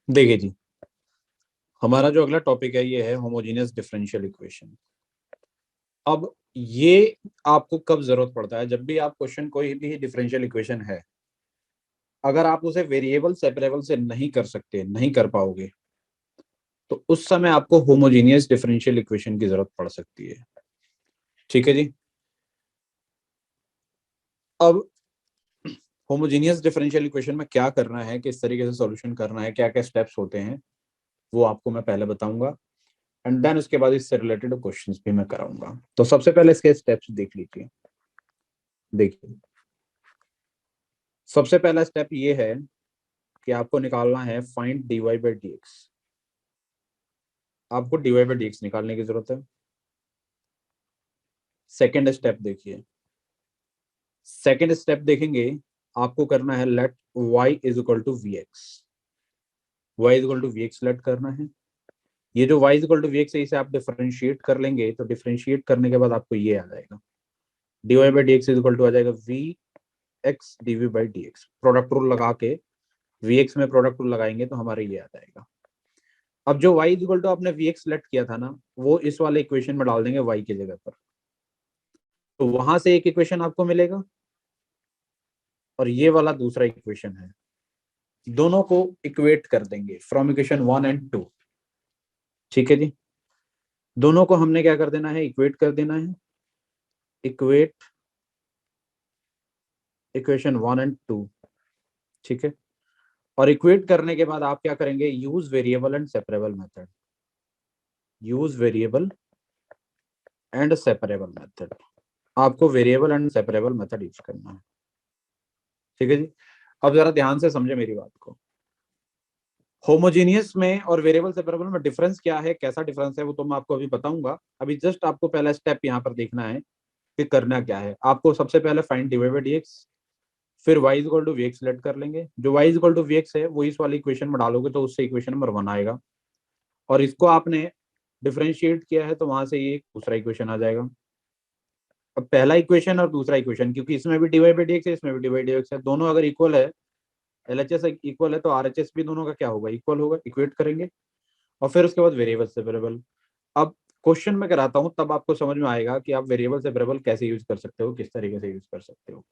देखिए जी, हमारा जो अगला टॉपिक है ये है होमोजेनियस डिफरेंशियल इक्वेशन। अब ये आपको कब जरूरत पड़ता है? जब भी आप क्वेश्चन, कोई भी डिफरेंशियल इक्वेशन है, अगर आप उसे वेरिएबल सेपरेबल से नहीं कर सकते, नहीं कर पाओगे, तो उस समय आपको होमोजेनियस डिफरेंशियल इक्वेशन की जरूरत पड़ सकती है। ठीक है जी। अब होमोजेनियस डिफरेंशियल इक्वेशन में क्या करना है, किस तरीके से सॉल्यूशन करना है, क्या क्या स्टेप्स होते हैं, वो आपको मैं पहले बताऊंगा, एंड देन उसके बाद इससे रिलेटेड क्वेश्चंस भी मैं कराऊंगा। तो सबसे पहले इसके स्टेप्स देख लीजिए। देखिए, सबसे पहला स्टेप ये है कि आपको निकालना है find dy by d x. आपको dy बाई डी एक्स निकालने की जरूरत है। सेकेंड स्टेप देखिए, सेकेंड स्टेप देखेंगे, आपको करना है let y is equal to v x. Y is equal to v x let करना है। ये जो y is equal to v x है, इसे आप डिफरेंशिएट कर लेंगे, तो डिफरेंशिएट करने के बाद आपको ये आ जाएगा, dy by d x is equal to आ जाएगा v x dv by d x. Product rule लगा के vx में प्रोडक्ट रूल लगाएंगे तो हमारे ये आ जाएगा। अब जो y इक्वल टू आपने vx सेलेक्ट किया था ना, वो इस वाले इक्वेशन में डाल देंगे y की जगह पर, तो वहां से एक इक्वेशन आपको मिलेगा और ये वाला दूसरा इक्वेशन है। दोनों को इक्वेट कर देंगे फ्रॉम इक्वेशन 1 एंड 2। ठीक है जी। दोनों को हमने क्या कर देना है, इक्वेट कर देना है। Equate equation 1 and 2। ठीक है। और इक्वेट करने के बाद आप क्या करेंगे, use variable and separable method. Use variable and separable method. आपको variable and separable method use करना है। ठीक है जी। अब जरा ध्यान से समझे मेरी बात को। होमोजीनियस में और वेरिएबल सेपरेबल में डिफरेंस क्या है, कैसा डिफरेंस है, वो तो मैं आपको अभी बताऊंगा। अभी जस्ट आपको पहला स्टेप यहाँ पर देखना है कि करना क्या है। आपको सबसे पहले find dy by d x, फिर y equal to v x select कर लेंगे। जो y equal to v x है वो इस वाली इक्वेशन में डालोगे तो उससे इक्वेशन नंबर 1 आएगा, और इसको आपने डिफरेंशिएट किया है तो वहां से ये दूसरा इक्वेशन आ जाएगा। अब पहला इक्वेशन और दूसरा इक्वेशन, क्योंकि इसमें भी dy बाई डी एक्स है, इसमें भी dy बाई डी एक्स है, दोनों अगर इक्वल है, एलएचएस इक्वल है, तो आरएचएस भी दोनों का क्या होगा, इक्वल होगा। इक्वेट करेंगे और फिर उसके बाद वेरिएबल सेपरेबल। अब क्वेश्चन में कराता हूं, तब आपको समझ में आएगा कि आप वेरिएबल सेपरेबल कैसे यूज कर सकते हो, किस तरीके से यूज कर सकते हो।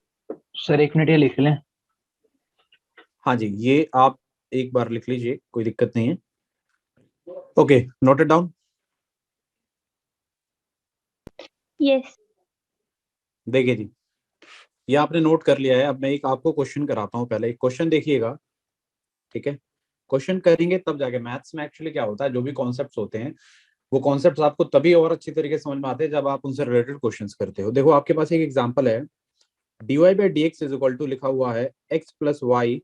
सर 1 मिनट ये लिख लें। हाँ जी, ये आप एक बार लिख लीजिए, कोई दिक्कत नहीं है। Okay, note it down. Yes. देखिए जी, ये आपने नोट कर लिया है। अब मैं एक आपको क्वेश्चन कराता हूँ, पहले एक क्वेश्चन देखिएगा। ठीक है। क्वेश्चन करेंगे तब जाके, मैथ्स में एक्चुअली क्या होता है, जो भी कॉन्सेप्ट्स होते हैं वो कॉन्सेप्ट्स आपको तभी और अच्छी तरीके से समझ में आते हैं जब आप उनसे रिलेटेड क्वेश्चंस करते हो। देखो, आपके पास एक एग्जांपल है, dy by d x is equal to लिखा हुआ है x प्लस वाई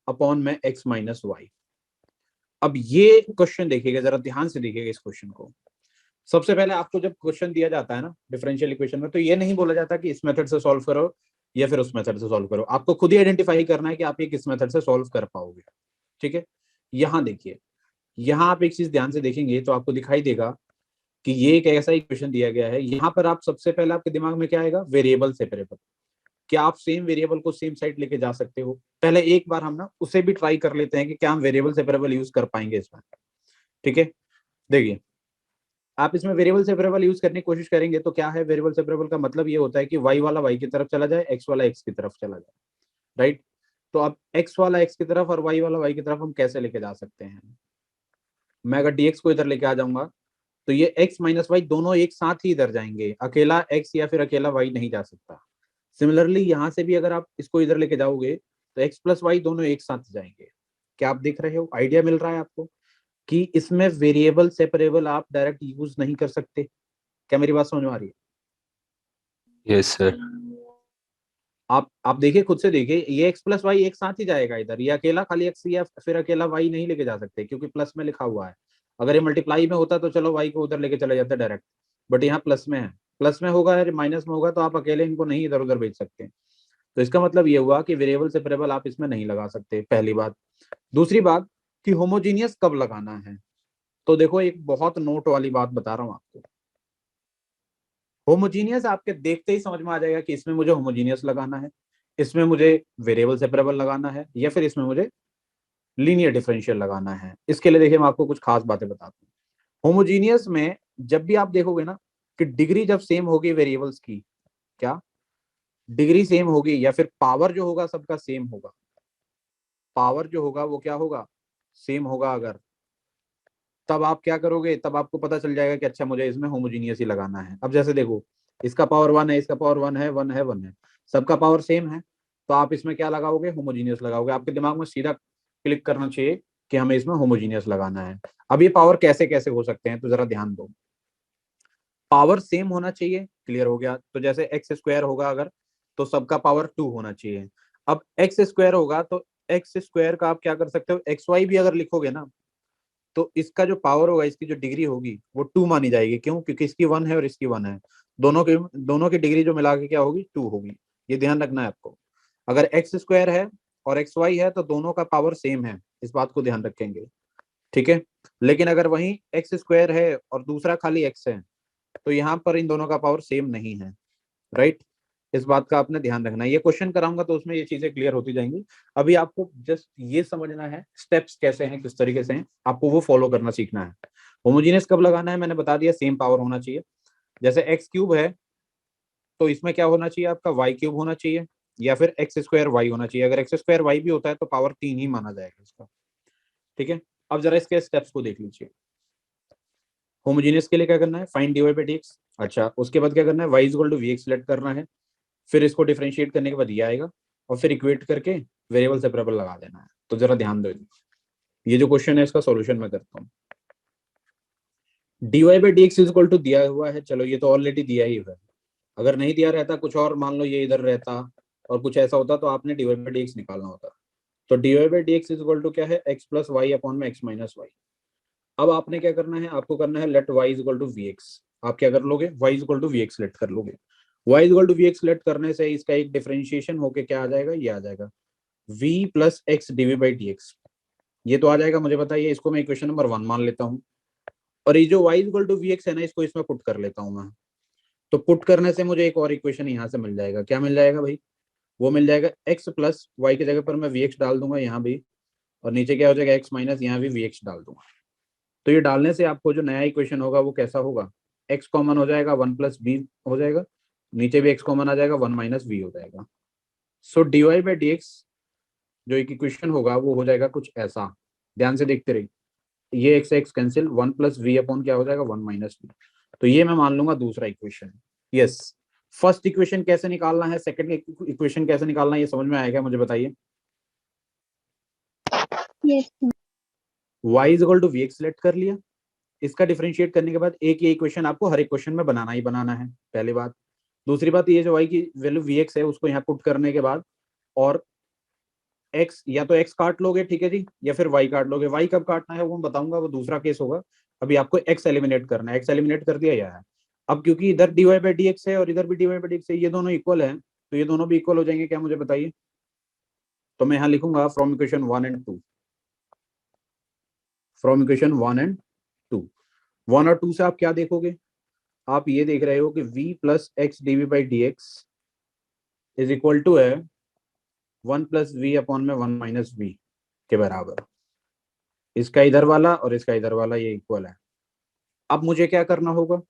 अपॉन में x माइनस वाई। अब ये क्वेश्चन देखिएगा, जरा ध्यान से देखिएगा इस क्वेश्चन को। सबसे पहले आपको जब क्वेश्चन दिया जाता है ना डिफरेंशियल इक्वेशन में, तो ये नहीं बोला जाता कि इस मेथड से सॉल्व करो या फिर उस मेथड से सॉल्व करो। आपको खुद ही आइडेंटिफाई करना है कि आप ये किस मेथड से सॉल्व कर पाओगे। ठीक है। यहाँ देखिए, यहाँ आप एक चीज ध्यान से देखेंगे तो आपको दिखाई देगा कि ये एक ऐसा इक्वेशन दिया गया है। यहाँ पर आप सबसे पहले आपके दिमाग में क्या आएगा, वेरिएबल सेपरेबल। क्या आप सेम वेरिएबल को सेम साइड लेके जा सकते हो? पहले एक बार हम ना उसे भी ट्राई कर लेते हैं कि क्या हम वेरिएबल सेपरेबल यूज कर पाएंगे इसमें। ठीक है। देखिए, आप इसमें वेरिएबल सेपरेबल यूज करने की कोशिश करेंगे तो क्या है, वेरिएबल सेपरेबल का मतलब ये होता है कि y वाला y की तरफ चला जाए, x वाला x की तरफ चला जाए। राइट। तो अब x वाला x की तरफ और y वाला y की तरफ हम कैसे लेके जा सकते हैं? मैं अगर dx को इधर लेके आ जाऊंगा तो ये x माइनस वाई दोनों एक साथ ही इधर जाएंगे, अकेला x या फिर अकेला y नहीं जा सकता। सिमिलरली यहां से भी अगर आप इसको इधर लेके जाओगे तो x प्लस वाई दोनों एक साथ जाएंगे। क्या आप देख रहे हो, आइडिया मिल रहा है आपको कि इसमें वेरिएबल सेपरेबल आप डायरेक्ट यूज नहीं कर सकते? क्या मेरी बात समझ में आ रही है? Yes sir. आप देखिए, खुद से देखिए, ये x प्लस वाई एक साथ ही जाएगा इधर, ये अकेला खाली x या फिर अकेला y नहीं लेके जा सकते, क्योंकि प्लस में लिखा हुआ है। अगर ये मल्टीप्लाई में होता तो चलो y को उधर लेके चले जाते डायरेक्ट, बट यहाँ प्लस में है। प्लस में होगा या माइनस में होगा तो आप अकेले इनको नहीं इधर उधर भेज सकते। तो इसका मतलब ये हुआ कि वेरिएबल सेपरेबल आप इसमें नहीं लगा सकते, पहली बात। दूसरी बात कि होमोजीनियस कब लगाना है, तो देखो एक बहुत नोट वाली बात बता रहा हूं आपको। होमोजीनियस आपके देखते ही समझ में आ जाएगा कि इसमें मुझे होमोजीनियस लगाना है, इसमें मुझे वेरिएबल सेपरेबल लगाना है, या फिर इसमें मुझे लीनियर डिफरेंशियल लगाना है। इसके लिए देखिए मैं आपको कुछ खास बातें बताता हूँ। होमोजीनियस में जब भी आप देखोगे ना कि डिग्री जब सेम होगी वेरिएबल्स की, क्या डिग्री सेम होगी या फिर पावर जो होगा सबका सेम होगा, पावर जो होगा वो क्या होगा, सेम होगा अगर, तब आप क्या करोगे, तब आपको पता चल जाएगा कि अच्छा मुझे इसमें होमोजीनियस ही लगाना है। अब जैसे देखो इसका पावर 1 है, इसका पावर 1 है, 1 है, 1 है, सबका पावर सेम है, तो आप इसमें क्या लगाओगे, होमोजीनियस लगाओगे। आपके दिमाग में सीधा क्लिक करना चाहिए कि हमें इसमें होमोजीनियस लगाना है। अब ये पावर कैसे कैसे हो सकते हैं तो जरा ध्यान दो। पावर सेम होना चाहिए, क्लियर हो गया। तो जैसे एक्स स्क्वायर होगा अगर, तो सबका पावर 2 होना चाहिए। अब एक्स स्क्वायर होगा तो एक्स स्क्वायर का आप क्या कर सकते हो, एक्स वाई भी अगर लिखोगे ना तो इसका जो पावर होगा, इसकी जो डिग्री होगी वो 2 मानी जाएगी। क्यों? क्योंकि इसकी 1 है और इसकी 1 है, दोनों की डिग्री जो मिला के क्या होगी, 2 होगी। ये ध्यान रखना है आपको। अगर एक्स स्क्वायर है और एक्स वाई है तो दोनों का पावर सेम है, इस बात को ध्यान रखेंगे, ठीक है। लेकिन अगर वही एक्स स्क्वायर है और दूसरा खाली एक्स है तो यहाँ पर इन दोनों का पावर सेम नहीं है, राइट। इस बात का आपने ध्यान रखना है। ये क्वेश्चन कराऊंगा तो उसमें ये चीजें क्लियर होती जाएंगी। अभी आपको जस्ट ये समझना है स्टेप्स कैसे हैं, किस तरीके से हैं, आपको वो फॉलो करना सीखना है। होमोजेनियस कब लगाना है मैंने बता दिया, सेम पावर होना चाहिए। जैसे एक्स क्यूब है तो इसमें क्या होना चाहिए आपका, वाई क्यूब होना चाहिए, या फिर एक्स स्क्वायर वाई होना चाहिए। अगर एक्स स्क्वायर वाई भी होता है तो पावर 3 ही माना जाएगा इसका, ठीक है। अब जरा इसके स्टेप्स को देख लीजिए। होमोजेनियस के लिए क्या करना है, फाइंड dy बाई dx। अच्छा, उसके बाद क्या करना है, y equal to v select करना है, फिर इसको डिफरेंशिएट करने के बाद ये आएगा और फिर इक्वेट करके वेरिएबल सेपरेबल लगा देना है। तो जरा ध्यान दो, ये जो क्वेश्चन है इसका सॉल्यूशन मैं करता हूँ। dy by dx equal to दिया हुआ है, चलो ये तो ऑलरेडी दिया ही हुआ है। अगर नहीं दिया रहता, कुछ और मान लो ये इधर रहता और कुछ ऐसा होता तो आपने dy बाई dx निकालना होता। तो dy by dx equal to क्या है, x प्लस वाई अपॉन में x माइनस वाई। अब आपने क्या करना है, आपको करना है let y equal to v x. आप क्या कर लोगे, y equal to v x let कर लोगे। y equal to v x let करने से इसका एक डिफरेंशिएशन होके क्या आ जाएगा, ये आ जाएगा v plus x dv by d x. ये तो आ जाएगा, मुझे बताइए, इसको मैं इक्वेशन नंबर 1 मान लेता हूँ। और ये जो y equal to v x है ना, इसको इसमें पुट कर लेता हूँ मैं। तो पुट करने से मुझे एक और इक्वेशन यहाँ से मिल जाएगा। क्या मिल जाएगा भाई, वो मिल जाएगा x प्लस वाई की जगह पर मैं वी एक्स डाल दूंगा यहाँ भी, और नीचे क्या हो जाएगा x माइनस यहाँ भी वी एक्स डाल दूंगा। तो ये डालने से आपको जो नया इक्वेशन होगा वो कैसा होगा, x कॉमन हो जाएगा, 1 प्लस बी हो जाएगा, नीचे भी x कॉमन आ जाएगा, 1 माइनस वी हो जाएगा। So d y by d x जो एक इक्वेशन होगा वो हो जाएगा कुछ ऐसा, ध्यान से देखते रहिए। ये x x cancel, 1 plus v upon क्या हो जाएगा, 1 माइनस वी। तो ये मैं मान लूंगा दूसरा इक्वेशन। यस, फर्स्ट इक्वेशन कैसे निकालना है, सेकंड इक्वेशन कैसे निकालना है, ये समझ में आएगा मुझे बताइए। Yes. y is equal to v x select कर लिया, इसका डिफरेंशिएट करने के बाद एक ये इक्वेशन आपको हर इक्वेशन में बनाना ही बनाना है, पहली बात। दूसरी बात, ये जो y की वैल्यू वी एक्स है उसको यहाँ पुट करने के बाद, और x या तो x काट लोगे, ठीक है जी, या फिर y काट लोगे। y कब काटना है वो मैं बताऊंगा, वो दूसरा केस होगा। अभी आपको x एलिमिनेट करना है, x एलिमिनेट कर दिया यार। अब क्योंकि इधर dy बाई डी एक्स है और इधर भी dy बाई डी एक्स है, ये दोनों इक्वल है, तो ये दोनों भी इक्वल हो जाएंगे क्या, मुझे बताइए। तो मैं यहाँ लिखूंगा from equation 1 and 2, from equation 1 and 2। 1 और 2 से आप क्या देखोगे, आप ये देख रहे हो कि v plus x dv by d x is equal to है 1 प्लस वी अपॉन में 1 माइनस वी के बराबर। इसका इधर वाला और इसका इधर वाला ये इक्वल है। अब मुझे क्या करना होगा,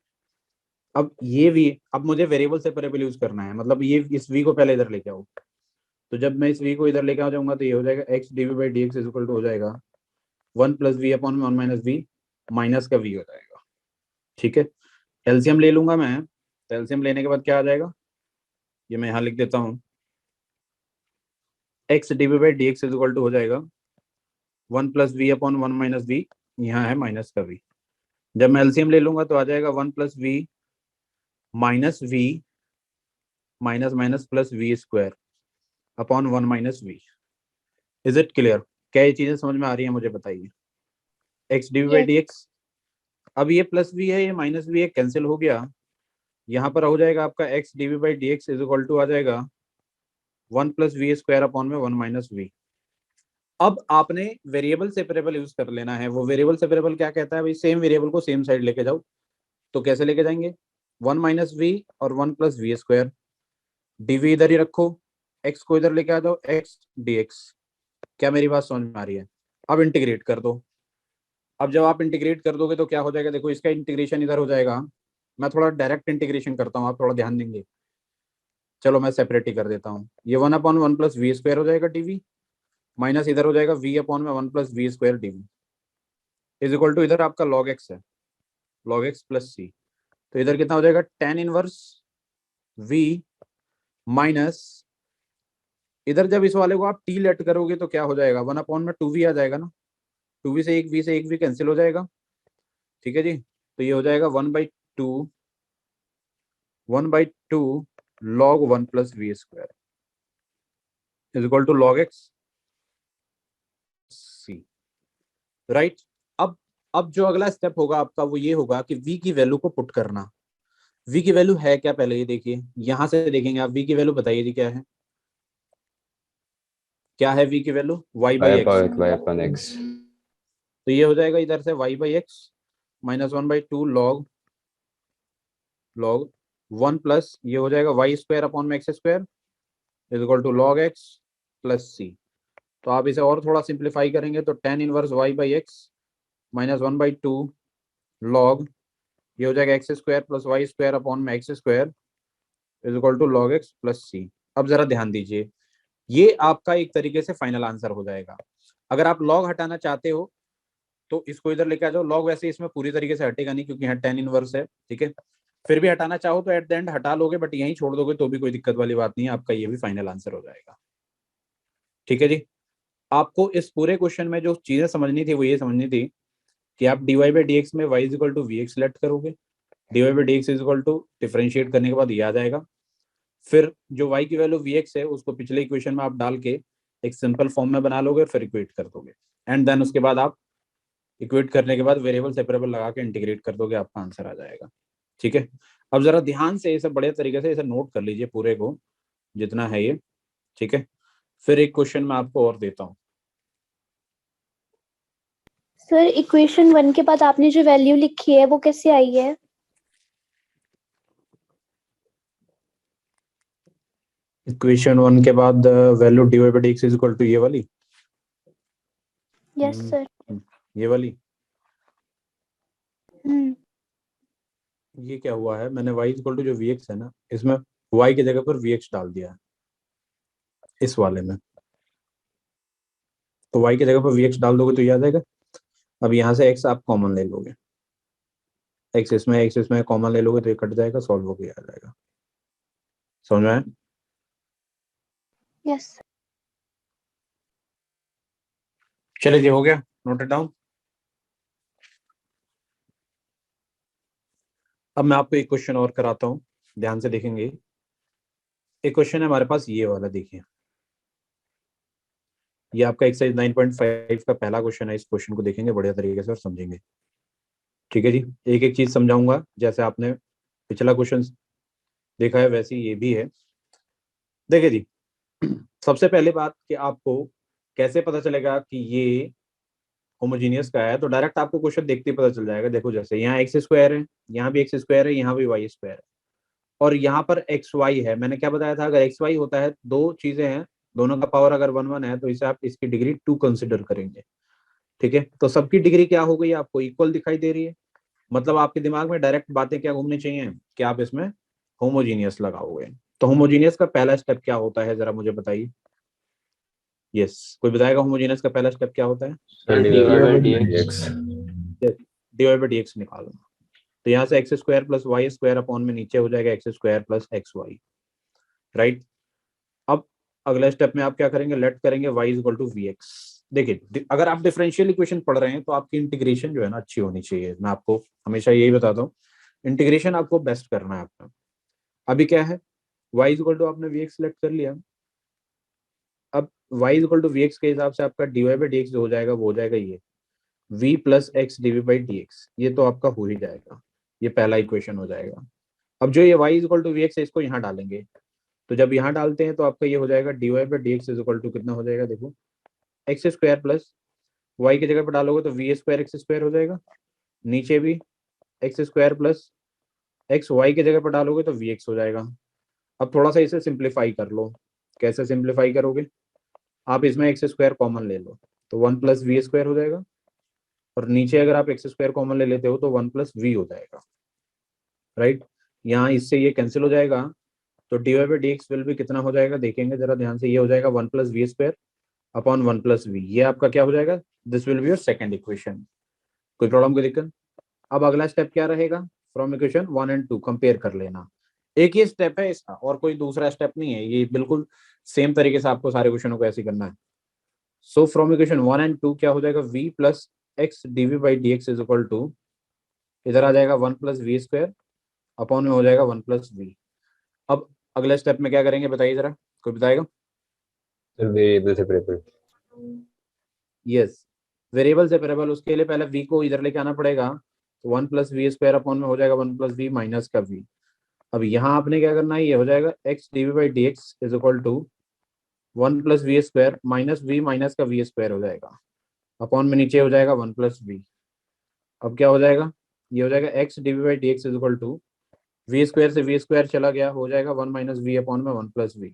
अब ये v, अब मुझे वेरिएबल सेपरेबल यूज करना है, मतलब ये इस v को पहले इधर लेके आओ। तो जब मैं इस v को इधर लेके आ जाऊंगा तो ये हो जाएगा x dv by d x is equal to हो जाएगा 1 प्लस वी अपॉन में 1 माइनस वी, माइनस का v हो जाएगा, ठीक है। एलसीएम ले लूंगा मैं, तो एलसीएम लेने के बाद क्या आ जाएगा, ये मैं यहाँ लिख देता हूँ, x dv by d x is equal to हो जाएगा 1 plus v upon 1 minus v, यहाँ है माइनस का v। जब मैं एलसीएम ले लूंगा तो आ जाएगा 1 plus v minus v minus minus plus v square upon 1 minus v. Is it clear, क्या ये चीजें समझ में आ रही है मुझे बताइए। x dv by Yes. D x, अब ये प्लस वी है, ये माइनस वी है, कैंसिल हो गया। यहाँ पर हो जाएगा आपका x dv by d x is equal to आ जाएगा 1 प्लस वी स्क्वायर अपॉन में 1 माइनस वी। अब आपने वेरिएबल सेपरेबल यूज कर लेना है। वो वेरिएबल सेपरेबल क्या कहता है भाई, सेम वेरिएबल को सेम साइड लेके जाओ। तो कैसे लेके जाएंगे, 1 माइनस वी और 1 प्लस वी स्क्वायर, डीवी इधर ही रखो, एक्स को इधर लेके आ जाओ, एक्स डी एक्स। क्या मेरी बात समझ में आ रही है। अब इंटीग्रेट कर दो। अब जब आप इंटीग्रेट कर दोगे तो क्या हो जाएगा, देखो इसका इंटीग्रेशन इधर हो जाएगा। मैं थोड़ा डायरेक्ट इंटीग्रेशन करता हूँ, आप थोड़ा ध्यान देंगे। चलो मैं सेपरेट ही कर देता हूँ। ये 1/1 प्लस वी स्क्वायर हो जाएगा डीवी, माइनस इधर हो जाएगा v अपॉन में 1 plus v square dv is equal to इधर आपका log x है, log x प्लस सी। तो इधर कितना हो जाएगा, tan इनवर्स v माइनस इधर जब इस वाले को आप t लेट करोगे तो क्या हो जाएगा, 1/2v आ जाएगा ना। 2v से एक v कैंसिल हो जाएगा। ठीक है जी, तो ये हो जाएगा 1/2 log 1 plus v square is equal to log x c. Right. अब जो अगला स्टेप होगा आपका वो ये होगा कि v की वैल्यू को पुट करना। v की वैल्यू है क्या, पहले ये देखिए, यहां से देखेंगे आप। v की वैल्यू बताइए जी क्या है, क्या है v की value, y by x. y upon x। तो ये हो जाएगा इधर से y by x minus 1/2 log 1 plus ये हो जाएगा y स्क्वायर अपॉन में x square is equal to log x plus c. तो आप इसे और थोड़ा सिंप्लीफाई करेंगे तो tan inverse y by x minus 1/2 log ये हो जाएगा x square plus y square upon में x square is equal to log x plus c. अब जरा ध्यान दीजिए, ये आपका एक तरीके से फाइनल आंसर हो जाएगा। अगर आप log हटाना चाहते हो तो इसको इधर लेके आ जाओ। log वैसे इसमें पूरी तरीके से हटेगा नहीं क्योंकि यहाँ tan इनवर्स है, ठीक है। फिर भी हटाना चाहो तो एट द एंड हटा लोगे, बट यहीं छोड़ दोगे तो भी कोई दिक्कत वाली बात नहीं है, आपका ये भी फाइनल आंसर हो जाएगा। ठीक है जी। आपको इस पूरे क्वेश्चन में जो चीजें समझनी थी वो ये समझनी थी कि आप dy बाई डी एक्स में y is equal to v x let करोगे, dy by d x is equal to differentiate करने के बाद ये आ जाएगा। फिर जो y की वैल्यू vx है उसको पिछले इक्वेशन में आप डाल के एक सिंपल फॉर्म में बना लोगे, फिर इक्वेट कर दोगे। एंड देन उसके बाद आप इक्वेट करने के बाद वेरिएबल सेपरेबल लगा के इंटीग्रेट कर दोगे, आपका आंसर आ जाएगा। ठीक है। अब जरा ध्यान से इसे बड़े तरीके से इसे नोट कर लीजिए पूरे को, जितना है ये। ठीक है। फिर एक क्वेश्चन मैं आपको और देता हूँ। सर इक्वेशन 1 के बाद आपने जो वैल्यू लिखी है वो कैसे आई है? इक्वेशन 1 के बाद value dy by d x is equal to ये वाली, यस सर। ये वाली। हम्म। ये क्या हुआ है, मैंने y इक्वल टू जो vx है ना, इसमें y की जगह पर vx डाल दिया है इस वाले में। तो y की जगह पर vx डाल दोगे तो ये आ जाएगा। अब यहाँ से x आप कॉमन ले लोगे, x इसमें कॉमन ले लोगे तो ये कट जाएगा, सॉल्व होके आ जाएगा। समझ में आया? यस। चलिए जी, हो गया, नोट इट डाउन। अब मैं आपको एक क्वेश्चन और कराता हूँ, ध्यान से देखेंगे। एक क्वेश्चन है हमारे पास ये वाला, देखिए ये आपका एक्सरसाइज 9.5 का पहला क्वेश्चन है। इस क्वेश्चन को देखेंगे बढ़िया तरीके से और समझेंगे। ठीक है जी, एक एक चीज समझाऊंगा, जैसे आपने पिछला क्वेश्चन देखा है वैसे ये भी है। देखिए जी, सबसे पहले बात कि आपको कैसे पता चलेगा कि ये होमोजीनियस का है, तो डायरेक्ट आपको क्वेश्चन देखते ही पता चल जाएगा। देखो जैसे यहाँ एक्स स्क्वायर है, यहाँ भी एक्स स्क्वायर है, यहाँ भी वाई स्क्वायर है, और यहाँ पर एक्स वाई है। मैंने क्या बताया था, अगर एक्स वाई होता है दो चीजें हैं, दोनों का पावर अगर 1 1 है तो इसे आप इसकी डिग्री 2 कंसिडर करेंगे। ठीक है, तो सबकी डिग्री क्या हो गई, आपको इक्वल दिखाई दे रही है। मतलब आपके दिमाग में डायरेक्ट बातें क्या घूमनी चाहिए कि आप इसमें होमोजीनियस लगाओगे। तो होमोजीनियस का पहला स्टेप क्या होता है, जरा मुझे बताइए। यस, कोई बताएगा होमोजीनियस का पहला स्टेप क्या होता है? dy by dx। dy by d x निकालो। तो यहाँ से x square plus y square upon में नीचे हो जाएगा x square plus x y. Right. अब अगले स्टेप में आप क्या करेंगे, लेट करेंगे y is equal to v x. देखिए अगर आप डिफरेंशियल इक्वेशन पढ़ रहे हैं तो आपकी इंटीग्रेशन जो है ना अच्छी होनी चाहिए। मैं आपको हमेशा यही बताता हूँ, इंटीग्रेशन आपको बेस्ट करना है अपना। अभी क्या है, y इज इक्वल टू आपने वी एक्स सेलेक्ट कर लिया। अब y is equal to v x के हिसाब से आपका dy बाई डी एक्स जो हो जाएगा वो हो जाएगा ये v plus x d v by d x. ये तो आपका हो ही जाएगा, ये पहला इक्वेशन हो जाएगा। अब जो ये y is equal to v x है इसको यहाँ डालेंगे। तो जब यहाँ डालते हैं तो आपका ये हो जाएगा dy by d x is equal to कितना हो जाएगा, देखो एक्स स्क्वायर प्लस वाई की जगह पर डालोगे तो वी स्क्वायर एक्स स्क्वायर हो जाएगा। नीचे भी x square plus x y की जगह पर डालोगे तो वी एक्स हो जाएगा। अब थोड़ा सा इसे सिंप्लीफाई कर लो। कैसे सिंप्लीफाई करोगे, आप इसमें एक्स स्क्वायर कॉमन ले लो तो 1 प्लस वी स्क्वायर हो जाएगा, और नीचे अगर आप एक्स स्क्वायर कॉमन ले लेते हो तो 1 प्लस वी हो जाएगा, राइट। यहाँ इससे ये कैंसिल हो जाएगा, तो d y by d x will भी कितना हो जाएगा, देखेंगे जरा ध्यान से, ये हो जाएगा 1 plus v square upon 1 plus v, ये आपका क्या हो जाएगा, this will be your second equation. कोई प्रॉब्लम, कोई दिक्कत? अब अगला स्टेप क्या रहेगा, फ्रॉम इक्वेशन 1 एंड 2 कंपेयर कर लेना। एक ही स्टेप है इसका, और कोई दूसरा स्टेप नहीं है, ये बिल्कुल सेम तरीके से आपको सारे क्वेश्चनों को ऐसे करना है। सो फ्रॉम इक्वेशन 1 एंड 2 क्या हो जाएगा, v plus x dv by d x is equal to, इधर आ जाएगा 1 प्लस वी स्क्वायर अपॉन में हो जाएगा 1 प्लस वी। अब अगले स्टेप में क्या करेंगे बताइए जरा, कोई बताएगा? Sir variable separable. Yes, variable separable, उसके लिए पहले v को इधर लेके आना पड़ेगा, तो 1 प्लस वी स्क्वायर अपॉन में हो जाएगा 1 प्लस वी माइनस का v। अब यहाँ आपने क्या करना है, ये हो जाएगा x dv by d x is equal to 1 plus v square minus का वी स्क्वायर हो जाएगा, अपॉन में नीचे हो जाएगा 1 प्लस वी। अब क्या हो जाएगा, ये हो जाएगा x dv by d x is equal to v square से वी स्क्वायर चला गया, हो जाएगा 1 माइनस वी अपॉन में 1 प्लस वी।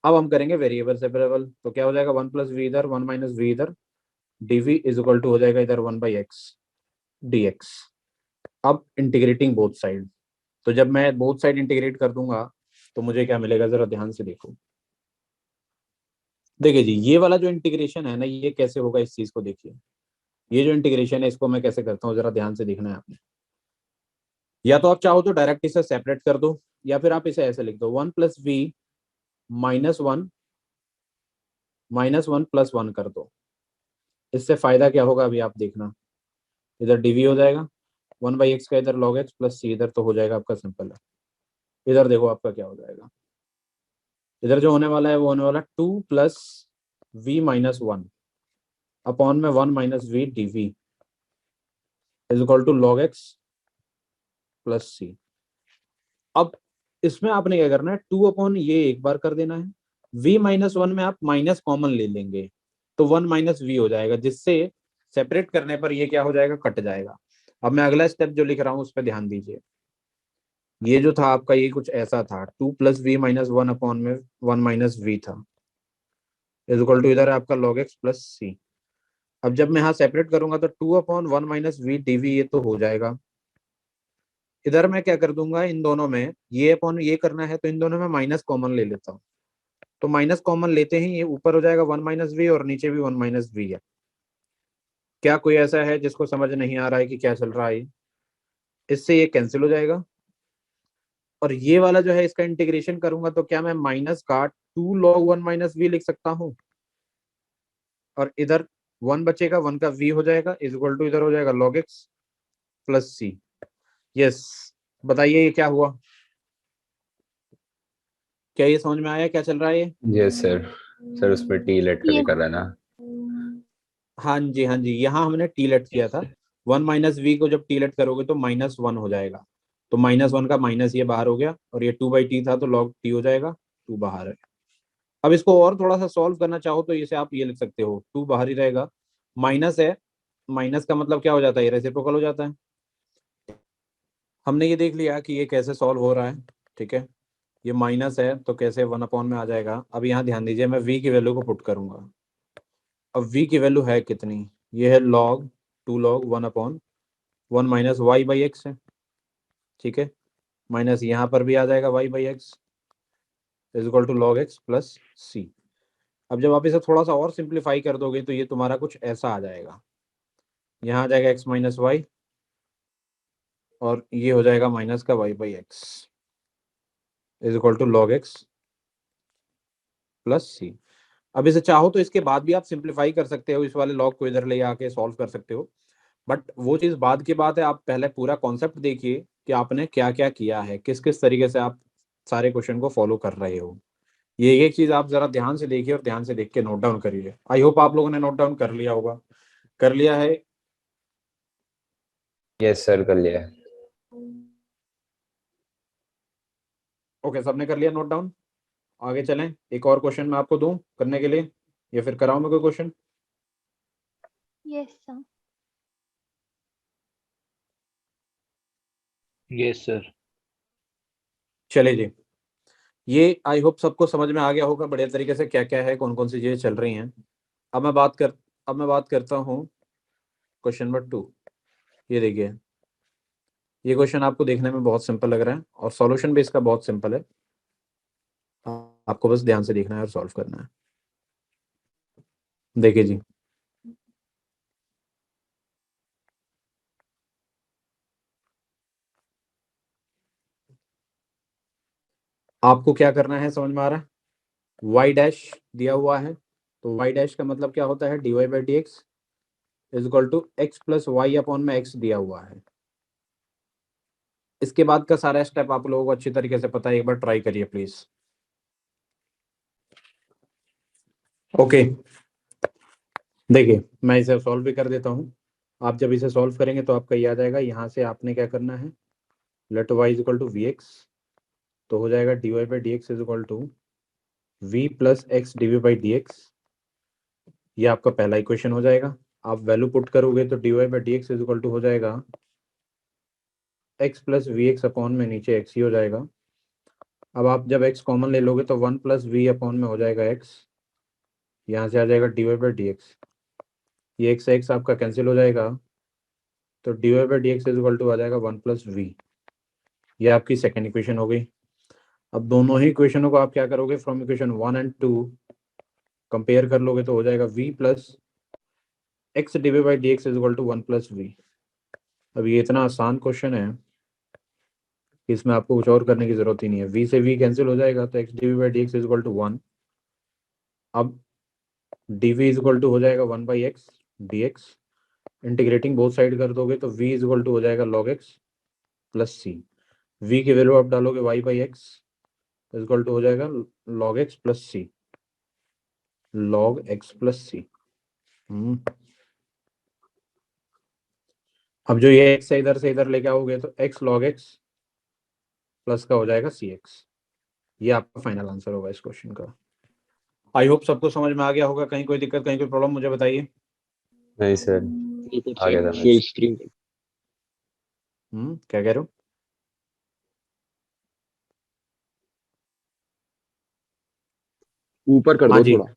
अब हम करेंगे वेरिएबल सेपरेबल, तो क्या हो जाएगा 1 प्लस वी इधर 1 माइनस वी इधर, dv इज इक्वल टू हो जाएगा इधर 1 बाई एक्स dx। अब इंटीग्रेटिंग बोथ साइड, तो जब मैं बोथ साइड इंटीग्रेट कर दूंगा तो मुझे क्या मिलेगा, जरा ध्यान से देखो। देखिए जी, ये वाला जो इंटीग्रेशन है ना, ये कैसे होगा इस चीज को देखिए, ये जो इंटीग्रेशन है इसको मैं कैसे करता हूँ, जरा ध्यान से देखना है आपने। या तो आप चाहो तो डायरेक्ट इसे सेपरेट कर दो, या फिर आप इसे ऐसे लिख दो 1 plus v minus one plus one कर दो। इससे फायदा क्या होगा अभी आप देखना, इधर डीवी हो जाएगा 1 बाई एक्स का, इधर लॉग एक्स प्लस सी, इधर तो हो जाएगा आपका सिंपल है। इधर देखो आपका क्या हो जाएगा, इधर जो होने वाला है वो होने वाला 2 plus v minus one upon में 1 minus v d v is equal to log x plus c. अब इसमें आपने क्या करना है, 2 अपॉन ये एक बार कर देना है, v माइनस वन में आप माइनस कॉमन ले लेंगे तो 1 माइनस वी हो जाएगा, जिससे सेपरेट करने पर ये क्या हो जाएगा, कट जाएगा। अब मैं अगला स्टेप जो लिख रहा हूँ उस पर ध्यान दीजिए, ये जो था आपका ये कुछ ऐसा था, 2 plus v minus one upon में 1 माइनस वी था इज इक्वल टू इधर है आपका log x प्लस सी। अब जब मैं यहाँ सेपरेट करूंगा तो 2 अपॉन 1 माइनस वी डीवी ये तो हो जाएगा। इधर मैं क्या कर दूंगा, इन दोनों में ये अपॉन ये करना है तो इन दोनों में माइनस कॉमन ले लेता हूँ, तो माइनस कॉमन लेते ही ये ऊपर हो जाएगा 1 माइनस वी और नीचे भी 1 माइनस वी है। क्या कोई ऐसा है जिसको समझ नहीं आ रहा है कि क्या चल रहा है? इससे ये कैंसिल हो जाएगा, और ये वाला जो है इसका इंटीग्रेशन करूंगा तो क्या मैं माइनस का 2 log 1 माइनस वी लिख सकता हूँ, और इधर 1 बचेगा, 1 का v हो जाएगा इज इक्वल टू इधर हो जाएगा log x प्लस सी। यस, बताइए ये क्या हुआ, क्या ये समझ में आया क्या चल रहा है ये? Yes sir. सर उस पर टी लेट करके कर रहा है ना। हाँ जी हाँ जी, यहाँ हमने टी लेट किया था, 1 माइनस वी को जब टी लेट करोगे तो माइनस वन हो जाएगा, तो माइनस वन का माइनस ये बाहर हो गया, और ये 2 बाई टी था तो log टी हो जाएगा, 2 बाहर है। अब इसको और थोड़ा सा सॉल्व करना चाहो तो इसे आप ये लिख सकते हो, 2 बाहर ही रहेगा, माइनस है, माइनस का मतलब क्या हो जाता है, ये रेसिप्रोकल हो जाता है। हमने ये देख लिया कि ये कैसे सॉल्व हो रहा है, ठीक है। ये माइनस है तो कैसे 1 अपॉन में आ जाएगा। अब यहाँ ध्यान दीजिए, मैं v की वैल्यू को पुट करूंगा। अब v की वैल्यू है कितनी, ये है log 2 log 1 upon 1 minus y by x है, ठीक है, माइनस यहाँ पर भी आ जाएगा y by x is equal to log x plus c. अब जब आप इसे थोड़ा सा और सिंप्लीफाई कर दोगे तो ये तुम्हारा कुछ ऐसा आ जाएगा, यहाँ आ जाएगा x माइनस वाई, और ये हो जाएगा माइनस का y by x is equal to log x plus c. अब इसे चाहो तो इसके बाद भी आप सिंप्लीफाई कर सकते हो, इस वाले लॉग को इधर ले आके सॉल्व कर सकते हो, बट वो चीज़ बाद की बात है। आप पहले पूरा कॉन्सेप्ट देखिए कि आपने क्या क्या किया है, किस किस तरीके से आप सारे क्वेश्चन को फॉलो कर रहे हो। ये एक चीज़ आप जरा ध्यान से देखिए और ध्यान से देख के नोट डाउन करिए। आई होप आप लोगों ने नोट डाउन कर लिया होगा, कर लिया है? यस सर कर लिया है। ओके, सबने कर लिया नोट डाउन? आगे चलें, एक और क्वेश्चन मैं आपको दूं करने के लिए, या फिर कराऊं मैं कोई question? Yes sir. Yes sir. चले जी, ये आई होप सबको समझ में आ गया होगा बढ़िया तरीके से क्या क्या है, कौन कौन सी चीजें चल रही हैं। अब मैं अब मैं बात करता हूँ क्वेश्चन नंबर 2। ये देखिए, ये क्वेश्चन आपको देखने में बहुत सिंपल लग रहा है और सॉल्यूशन भी इसका बहुत सिंपल है। आपको बस ध्यान से देखना है और सॉल्व करना है। देखिए जी, आपको क्या करना है समझ में आ रहा है? y डैश दिया हुआ है, तो y डैश का मतलब क्या होता है? dy by d x is equal to x plus y upon में x दिया हुआ है। इसके बाद का सारा स्टेप आप लोगों को अच्छी तरीके से पता है, एक बार ट्राई करिए प्लीज। ओके, देखिए मैं इसे सॉल्व भी कर देता हूँ। आप जब इसे सॉल्व करेंगे तो आपका ये आ जाएगा, यहाँ से आपने क्या करना है, let y is equal to v x, तो हो जाएगा dy by d x is equal to v plus x d v by d x. ये आपका पहला इक्वेशन हो जाएगा। आप वैल्यू पुट करोगे तो dy by d x is equal to हो जाएगा x plus v x upon में नीचे x ही हो जाएगा। अब आप जब x कॉमन ले लोगे तो 1 प्लस वी अपॉन में हो जाएगा x, यहाँ से आ जाएगा dy बाई डी एक्स। ये x से x आपका कैंसिल हो जाएगा, तो dy by d x is equal to आ जाएगा 1 प्लस वी। ये आपकी सेकेंड इक्वेशन हो गई। अब दोनों ही इक्वेशनों को आप क्या करोगे, फ्रॉम इक्वेशन 1 एंड 2 कंपेयर कर लोगे तो हो जाएगा v plus x d by d x is equal to 1 plus v. अब ये इतना आसान क्वेश्चन है कि इसमें आपको कुछ और करने की जरूरत ही नहीं है। v से v कैंसिल हो जाएगा तो x d by d x is equal to 1। अब dv इज इक्वल टू हो जाएगा 1 by x d x, integrating both side कर दोगे तो v इज इक्वल टू हो जाएगा log x plus c. v की वैल्यू आप डालोगे y by x is equal to हो जाएगा log x plus c, log x plus c. अब जो ये x है इधर से इधर लेके आओगे तो x log x प्लस का हो जाएगा सी एक्स। ये आपका फाइनल आंसर होगा इस क्वेश्चन का। आई होप सबको समझ में आ गया होगा। कहीं कोई दिक्कत, कहीं कोई प्रॉब्लम मुझे बताइए। नहीं सर, आ गया था फुल मैं। स्क्रीन क्या कह रहे हो? ऊपर कर हाँ दो जी, थोड़ा।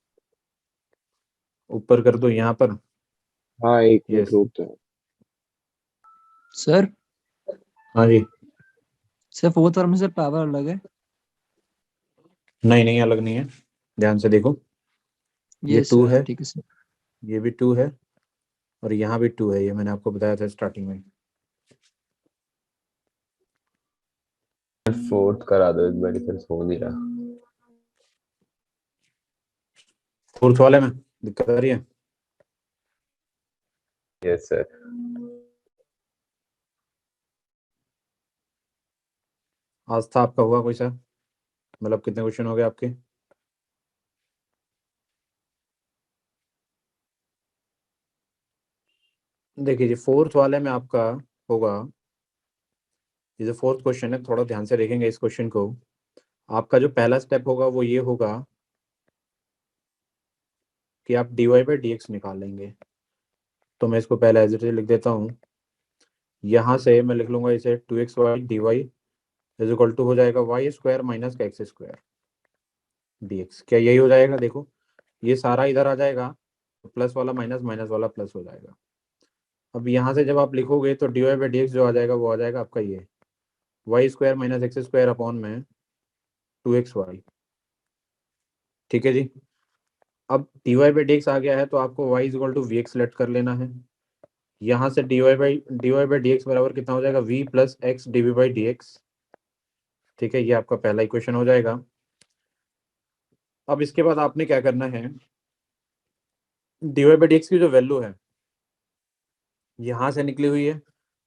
ऊपर कर दो यहाँ पर। हाँ एक मिनट यस, रुक जाओ। सर हाँ जी। सर फोर्थ वाले में सर पावर अलग है। नहीं नहीं, अलग नहीं है, ध्यान से देखो। ये ये 2 सर है, ठीक है सर। ये भी 2 है और यहाँ भी 2 है। ये मैंने आपको बताया था स्टार्टिंग में। फोर्थ करा दो एक बार, फिर हो नहीं रहा। फोर्थ वाले में दिक्कत आ रही है। Yes sir. आज था आपका हुआ कोई सा, मतलब कितने क्वेश्चन हो गए आपके? देखिए जी, फोर्थ वाले में आपका होगा, ये जो फोर्थ क्वेश्चन है, थोड़ा ध्यान से देखेंगे इस क्वेश्चन को। आपका जो पहला स्टेप होगा वो ये होगा कि आप dy बाई डी एक्स निकाल लेंगे। तो मैं इसको पहले एज इट इज लिख देता हूँ। यहाँ से मैं लिख लूंगा इसे 2x y d y is equal to हो जाएगा वाई स्क्वायर माइनस का एक्स स्क्वायर डी एक्स। क्या यही हो जाएगा? देखो ये सारा इधर आ जाएगा, प्लस वाला माइनस, माइनस वाला प्लस हो जाएगा। अब यहाँ से जब आप लिखोगे तो dy बाई डी एक्स जो आ जाएगा वो आ जाएगा आपका ये y square minus x square upon में 2x वाई। ठीक है जी। अब dy बाई डी एक्स आ गया है तो आपको y is equal to v x select कर लेना है। यहाँ से dy बाई डी एक्स बराबर कितना हो जाएगा, v plus x d v by d x. ठीक है, ये आपका पहला इक्वेशन हो जाएगा। अब इसके बाद आपने क्या करना है, dy बाई डी एक्स की जो वैल्यू है यहाँ से निकली हुई है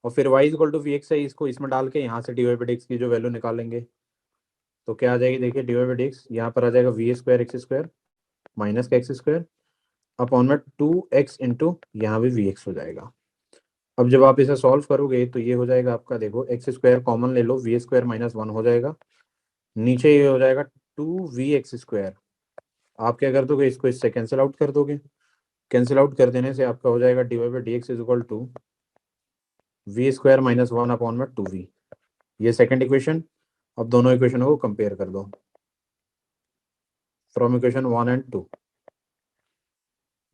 और फिर y equal to v x है, इसको इसमें डाल के यहाँ से dy बाई डी एक्स की जो वैल्यू निकालेंगे तो क्या आ जाएगी, देखिए dy बाई डी एक्स यहाँ पर आ जाएगा v square x square minus का एक्स स्क्वायर अपॉन में 2x इंटू यहाँ भी वी एक्स हो जाएगा। अब जब आप इसे सॉल्व करोगे तो ये हो जाएगा आपका, देखो एक्स स्क्वायर कॉमन ले लो, वी स्क्वायर माइनस 1 हो जाएगा, नीचे ये हो जाएगा 2v एक्स स्क्वायर। आप क्या कर दोगे, इसको इससे कैंसिल आउट कर दोगे। कैंसिल आउट कर देने से आपका हो जाएगा d y by d x is equal to v square minus 1 upon में 2v। ये सेकंड इक्वेशन। अब दोनों इक्वेशनों को कंपेयर कर दो फ्रॉम इक्वेशन 1 एंड 2।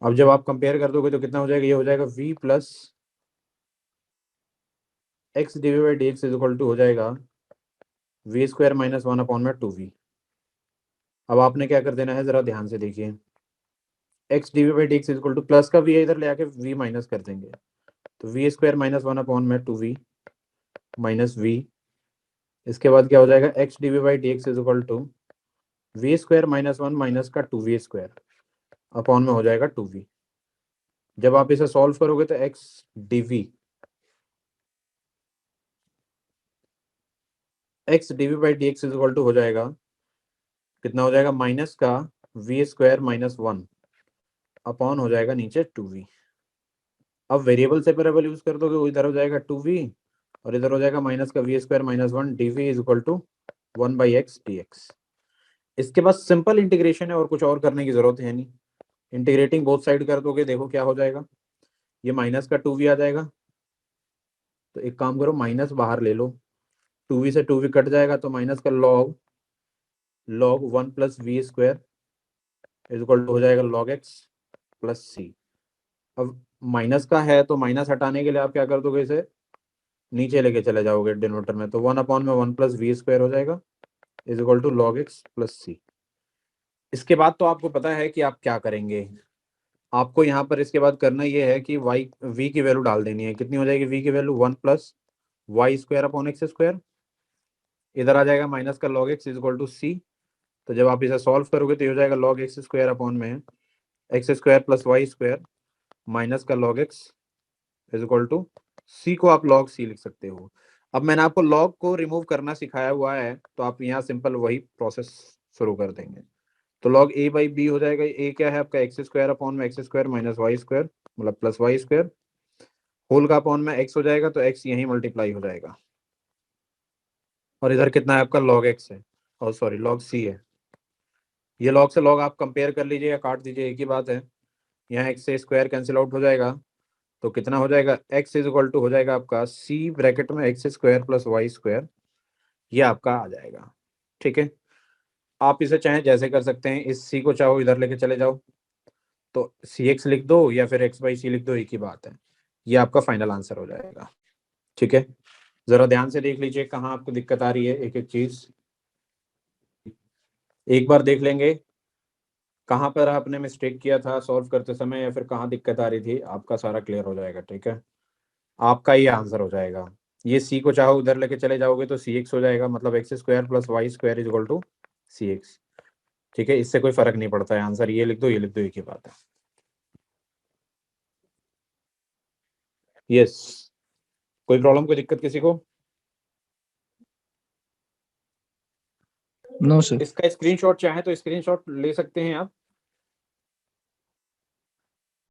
अब जब आप कंपेयर कर दोगे तो कितना हो जाएगा, ये हो जाएगा v plus x dv by d x is equal to हो जाएगा v स्क्वायर माइनस 1 अपॉन में 2v। अब आपने क्या कर देना है, जरा ध्यान से देखिए, x dv by d x is equal to plus का v इधर ले आके v माइनस कर देंगे, तो v स्क्वायर माइनस 1 अपॉन में 2v माइनस v। इसके बाद क्या हो जाएगा, x dv by d x is equal to v square minus 1 minus का 2v स्क्वायर अपॉन में हो जाएगा 2v। जब आप इसे सॉल्व करोगे तो x dv x dv by d x is equal to हो जाएगा, कितना हो जाएगा, माइनस का v स्क्वायर माइनस 1 अपॉन हो जाएगा नीचे 2v। अब वेरिएबल सेपरेबल यूज कर दोगे, इधर हो जाएगा 2v और इधर हो जाएगा माइनस का v square minus 1 dv is equal to 1 by x dx। इसके बाद सिंपल इंटीग्रेशन है और कुछ और करने की जरूरत है नहीं। इंटीग्रेटिंग बोथ साइड कर दोगे, देखो क्या हो जाएगा, ये माइनस का 2v आ जाएगा, तो एक काम करो माइनस बाहर ले लो, 2v से 2v कट जाएगा, तो माइनस का log 1 plus v square is equal to हो जाएगा log x प्लस सी। अब माइनस का है तो माइनस हटाने के लिए आप क्या कर दोगे, इसे नीचे लेके चले जाओगे डिनोमिनेटर में, तो 1 अपॉन में 1 प्लस वी स्क्वायर हो जाएगा is equal to log x plus c. इसके बाद तो आपको पता है कि आप क्या करेंगे, आपको यहाँ पर इसके बाद करना ये है कि v की वैल्यू डाल देनी है। कितनी हो जाएगी v की value, 1 plus y square upon x square, इधर आ जाएगा माइनस का log x is equal to c. तो जब आप इसे सॉल्व करोगे तो ये हो जाएगा log x स्क्वायर अपॉन में x square plus y square minus का log x is equal to c को आप log c लिख सकते हो। अब मैंने आपको log को रिमूव करना सिखाया हुआ है, तो आप यहाँ सिंपल वही प्रोसेस शुरू कर देंगे। तो log a बाई बी हो जाएगा, a क्या है आपका एक्स स्क्वायर अपॉन में x square minus y square मतलब प्लस वाई स्क्वायर, होल का अपॉन में x हो जाएगा, तो x यहीं मल्टीप्लाई हो जाएगा, और इधर कितना है आपका log x है, और सॉरी log c है। ये log से log आप कंपेयर कर लीजिए या काट दीजिए, एक ही बात है। यहाँ x से स्क्वायर कैंसिल आउट हो जाएगा, तो कितना हो जाएगा, x इज इक्वल टू हो जाएगा आपका c ब्रैकेट में x square plus y square, ये आपका आ जाएगा। ठीक है, आप इसे चाहे जैसे कर सकते हैं, इस c को चाहो इधर लेके चले जाओ तो cx लिख दो या फिर x बाई सी लिख दो, एक ही बात है। ये आपका फाइनल आंसर हो जाएगा। ठीक है, जरा ध्यान से देख लीजिए कहाँ आपको दिक्कत आ रही है, एक एक चीज एक बार देख लेंगे, कहाँ पर आपने मिस्टेक किया था सॉल्व करते समय या फिर कहाँ दिक्कत आ रही थी, आपका सारा क्लियर हो जाएगा। ठीक है, आपका ये आंसर हो जाएगा। ये सी को चाहो उधर लेके चले जाओगे तो सी एक्स हो जाएगा, मतलब x square plus y square is equal to c x. ठीक है, इससे कोई फर्क नहीं पड़ता है, आंसर ये लिख दो ये लिख दो, एक ही बात है। यस, कोई प्रॉब्लम कोई दिक्कत किसी को? No sir. इसका स्क्रीनशॉट चाहे तो स्क्रीनशॉट ले सकते हैं आप,